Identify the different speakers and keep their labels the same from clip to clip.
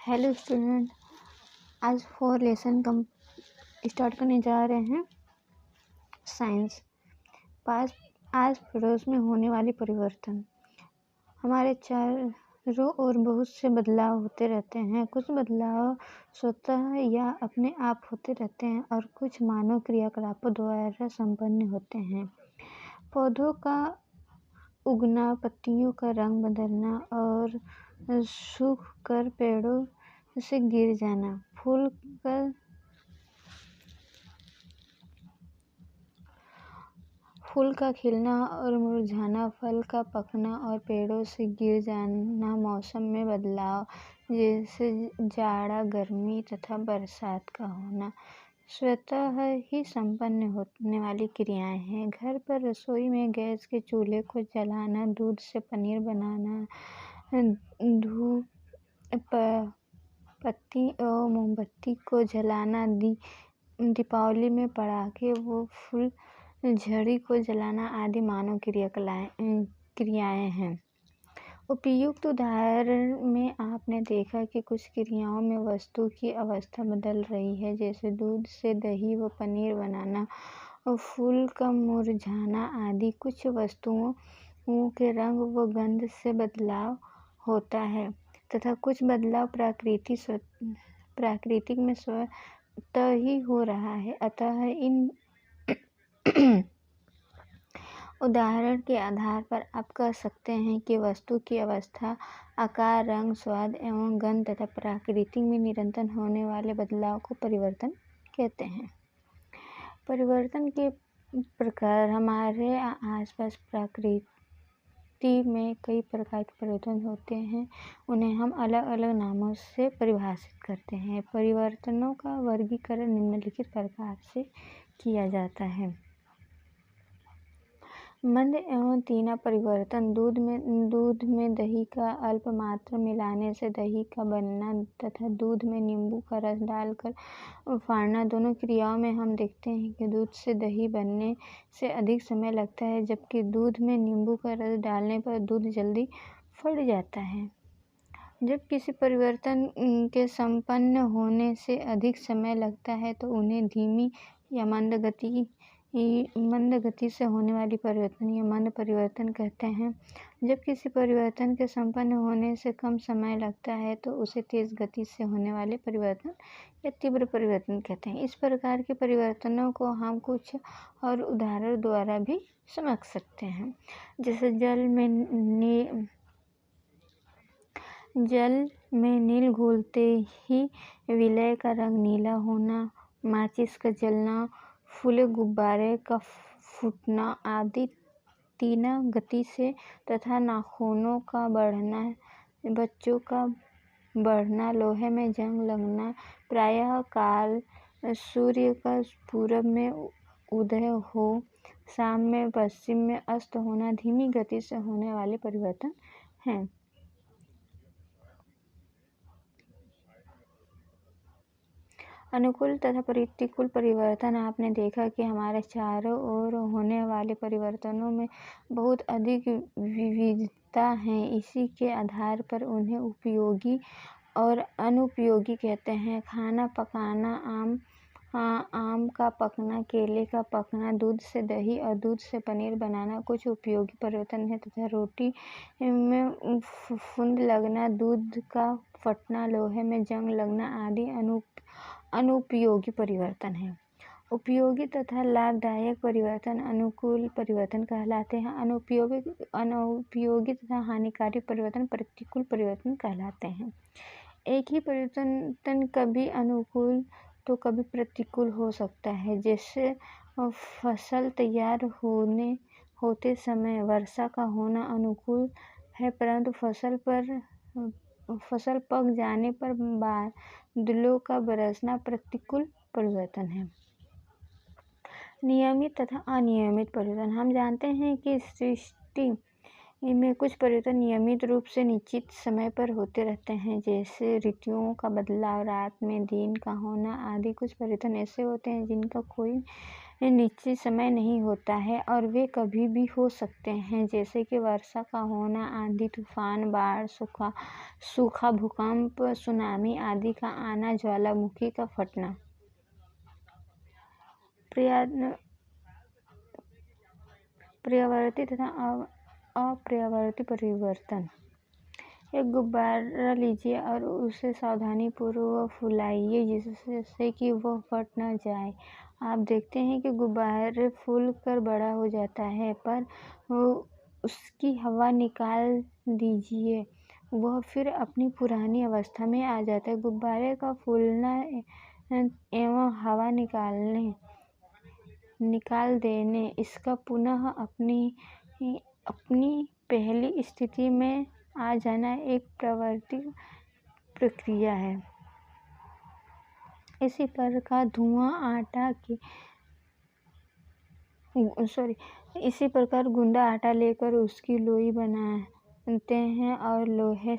Speaker 1: Hello student, आज 4 lesson start करने जा रहे हैं। साइंस। आज पड़ोस में होने वाले परिवर्तन। हमारे चारों ओर बहुत से बदलाव होते रहते हैं। कुछ बदलाव स्वतः या अपने आप होते रहते हैं और कुछ मानव क्रियाकलापों द्वारा संपन्न होते हैं। पौधों का उगना, पत्तियों का रंग बदलना और सूख कर पेड़ों से गिर जाना, फूल का खिलना और मुरझाना, फल का पकना और पेड़ों से गिर जाना, मौसम में बदलाव जैसे जाड़ा, गर्मी तथा बरसात का होना स्वतः ही संपन्न होने वाली क्रियाएं हैं। घर पर रसोई में गैस के चूल्हे को जलाना, दूध से पनीर बनाना, धूप पत्ती और मोमबत्ती को जलाना, दीपावली में पटाखे व फुलझड़ी को जलाना आदि मानव क्रियाएं हैं। उपयुक्त उदाहरण में आपने देखा कि कुछ क्रियाओं में वस्तु की अवस्था बदल रही है, जैसे दूध से दही व पनीर बनाना और फूल का मुरझाना आदि। कुछ वस्तुओं के रंग व गंध से बदलाव होता है तथा कुछ बदलाव प्राकृतिक में स्वतः ही हो रहा है। अतः इन उदाहरण के आधार पर आप कह सकते हैं कि वस्तु की अवस्था, आकार, रंग, स्वाद एवं गंध तथा प्रकृति में निरंतर होने वाले बदलाव को परिवर्तन कहते हैं। परिवर्तन के प्रकार। हमारे आसपास प्रकृति में कई प्रकार के परिवर्तन होते हैं, उन्हें हम अलग अलग नामों से परिभाषित करते हैं। परिवर्तनों का वर्गीकरण निम्नलिखित प्रकार से किया जाता है। मंद एवं तीना परिवर्तन। दूध में दही का अल्प मात्रा मिलाने से दही का बनना तथा दूध में नींबू का रस डालकर फाड़ना। दोनों क्रियाओं में हम देखते हैं कि दूध से दही बनने से अधिक समय लगता है, जबकि दूध में नींबू का रस डालने पर दूध जल्दी फट जाता है। जब किसी परिवर्तन के संपन्न होने से अधिक समय लगता है तो उन्हें धीमी या मंद गति से होने वाली परिवर्तन या मंद परिवर्तन कहते हैं। जब किसी परिवर्तन के संपन्न होने से कम समय लगता है तो उसे तेज गति से होने वाले परिवर्तन या तीव्र परिवर्तन कहते हैं। इस प्रकार के परिवर्तनों को हम कुछ और उदाहरण द्वारा भी समझ सकते हैं, जैसे जल में नील घुलते ही विलय का रंग नीला होना, माचिस का जलना, फूले गुब्बारे का फूटना आदि तीना गति से, तथा नाखूनों का बढ़ना, बच्चों का बढ़ना, लोहे में जंग लगना, प्रायः काल सूर्य का पूरब में उदय हो शाम में पश्चिम में अस्त होना धीमी गति से होने वाले परिवर्तन हैं। अनुकूल तथा प्रतिकूल परिवर्तन। आपने देखा कि हमारे चारों ओर होने वाले परिवर्तनों में बहुत अधिक विविधता है। इसी के आधार पर उन्हें उपयोगी और अनुपयोगी कहते हैं। खाना पकाना, आम का पकना, केले का पकना, दूध से दही और दूध से पनीर बनाना कुछ उपयोगी परिवर्तन है, तथा रोटी में फुंद लगना, दूध का फटना, लोहे में जंग लगना आदि अनुपयोगी परिवर्तन है। उपयोगी तथा लाभदायक परिवर्तन अनुकूल परिवर्तन कहलाते हैं। अनुपयोगी तथा हानिकारी परिवर्तन प्रतिकूल परिवर्तन कहलाते हैं। एक ही परिवर्तन कभी अनुकूल तो कभी प्रतिकूल हो सकता है। जैसे फसल तैयार होते समय वर्षा का होना अनुकूल है, परंतु फसल पक जाने पर बादलों का बरसना प्रतिकूल परिवर्तन है। नियमित तथा अनियमित परिवर्तन। हम जानते हैं कि सृष्टि इनमें कुछ परिवर्तन नियमित रूप से निश्चित समय पर होते रहते हैं, जैसे ऋतुओं का बदलाव, रात में दिन का होना आदि। कुछ परिवर्तन ऐसे होते हैं जिनका कोई निश्चित समय नहीं होता है और वे कभी भी हो सकते हैं, जैसे कि वर्षा का होना, आंधी तूफान, बाढ़, सूखा, भूकंप, सुनामी आदि का आना, ज्वालामुखी का फटना। पर्यावर्ती तथा अपर्यावर्ती परिवर्तन। एक गुब्बारा लीजिए और उसे सावधानीपूर्वक फुलाइए जिससे कि वह फट न जाए। आप देखते हैं कि गुब्बारा फूल कर बड़ा हो जाता है, पर उसकी हवा निकाल दीजिए, वह फिर अपनी पुरानी अवस्था में आ जाता है। गुब्बारे का फूलना एवं हवा निकाल देने, इसका पुनः अपनी पहली स्थिति में आ जाना एक प्राकृतिक प्रक्रिया है। इसी प्रकार गूंदा आटा लेकर उसकी लोई बनाते हैं और लोई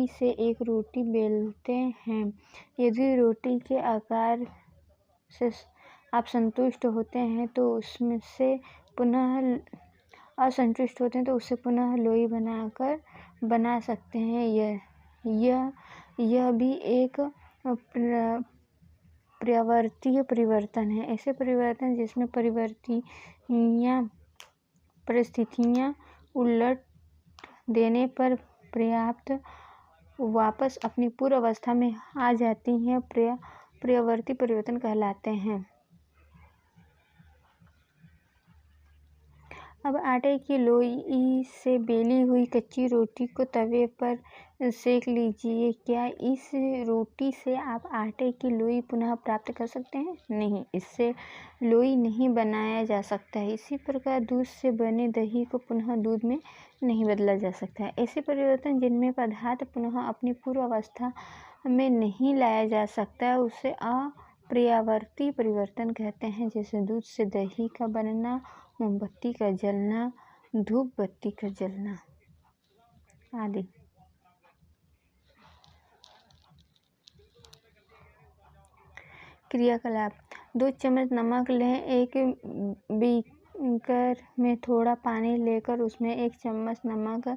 Speaker 1: से एक रोटी बेलते हैं। यदि रोटी के आकार से आप संतुष्ट होते हैं तो उससे पुनः लोई बना सकते हैं। यह भी एक पर्यावर्तीय परिवर्तन है। ऐसे परिवर्तन जिसमें परिस्थितियां उलट देने पर पर्याप्त वापस अपनी पूर्व अवस्था में आ जाती हैं, पर्यावर्ती परिवर्तन कहलाते हैं। अब आटे की लोई से बेली हुई कच्ची रोटी को तवे पर सेक लीजिए। क्या इस रोटी से आप आटे की लोई पुनः प्राप्त कर सकते हैं? नहीं, इससे लोई नहीं बनाया जा सकता है। इसी प्रकार दूध से बने दही को पुनः दूध में नहीं बदला जा सकता है। ऐसे परिवर्तन जिनमें पदार्थ पुनः अपनी पूर्व अवस्था में नहीं लाया जा सकता, उसे अपर्यावर्ती परिवर्तन कहते हैं, जैसे दूध से दही का बनना, मोमबत्ती का जलना, धूप बत्ती का जलना आदि। क्रियाकलाप। 2 चम्मच नमक लें। एक बीकर में थोड़ा पानी लेकर उसमें 1 चम्मच नमक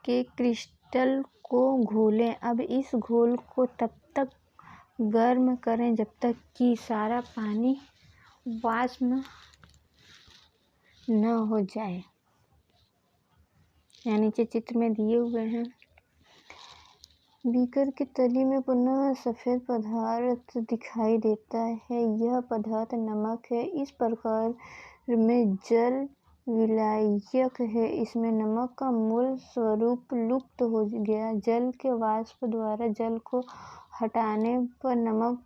Speaker 1: के क्रिस्टल को घोलें। अब इस घोल को तब तक गर्म करें जब तक कि सारा पानी वाष्प न हो जाए। यहाँ नीचे चित्र में दिए हुए हैं। बीकर की तली में पुनः सफ़ेद पदार्थ दिखाई देता है। यह पदार्थ नमक है। इस प्रकार में जल विलायक है। इसमें नमक का मूल स्वरूप लुप्त हो गया। जल के वाष्प द्वारा जल को हटाने पर नमक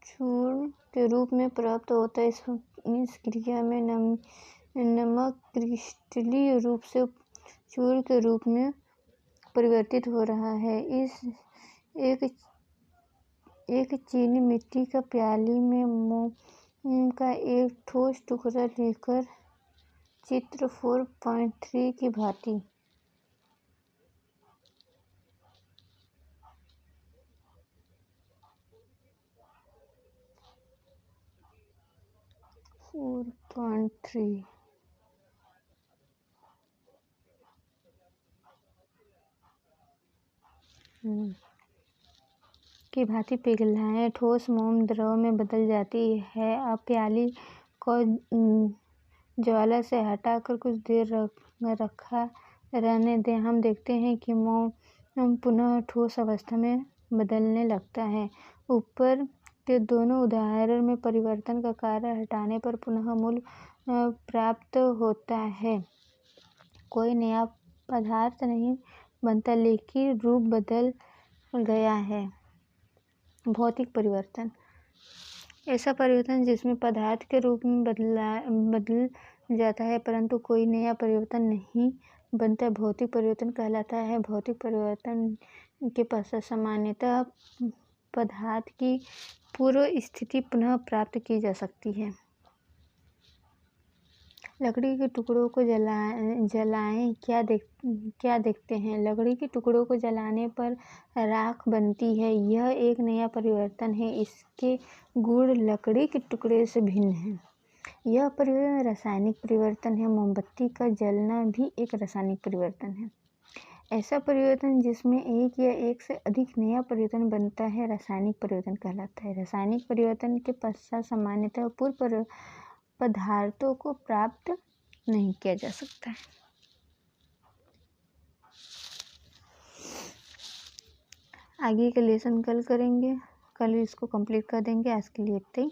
Speaker 1: चूर्ण के रूप में प्राप्त होता है। इस क्रिया में नमक क्रिस्टलीय रूप से चूर्ण के रूप में परिवर्तित हो रहा है। एक चीनी मिट्टी का प्याली में मोम का एक ठोस टुकड़ा लेकर चित्र 4.3 की भांति 4.3 की भांति पिघलाएं। ठोस मोम द्रव में बदल जाती है। अब प्याली को ज्वाला से हटाकर कुछ देर रखा रहने दें। हम देखते हैं कि मोम पुनः ठोस अवस्था में बदलने लगता है। ऊपर के दोनों उदाहरण में परिवर्तन का कार्य हटाने पर पुनः मूल प्राप्त होता है। कोई नया पदार्थ नहीं बनता, लेकिन रूप बदल गया है। भौतिक परिवर्तन। ऐसा परिवर्तन जिसमें पदार्थ के रूप में बदल जाता है, परंतु कोई नया परिवर्तन नहीं बनता है भौतिक परिवर्तन कहलाता है। भौतिक परिवर्तन के पश्चात सामान्यतः पदार्थ की पूर्व स्थिति पुनः प्राप्त की जा सकती है। लकड़ी के टुकड़ों को जलाएं क्या देखते हैं। लकड़ी के टुकड़ों को जलाने पर राख बनती है। यह एक नया परिवर्तन है। इसके गुण लकड़ी के टुकड़े से भिन्न हैं। यह परिवर्तन रासायनिक परिवर्तन है। मोमबत्ती का जलना भी एक रासायनिक परिवर्तन है। ऐसा परिवर्तन जिसमें एक या एक से अधिक नया परिवर्तन बनता है रासायनिक परिवर्तन कहलाता है। रासायनिक परिवर्तन के पश्चात सामान्यतः पूर्व पदार्थों को प्राप्त नहीं किया जा सकता है। आगे का लेसन कल करेंगे। कल इसको कंप्लीट कर देंगे। आज के लिए इतना ही।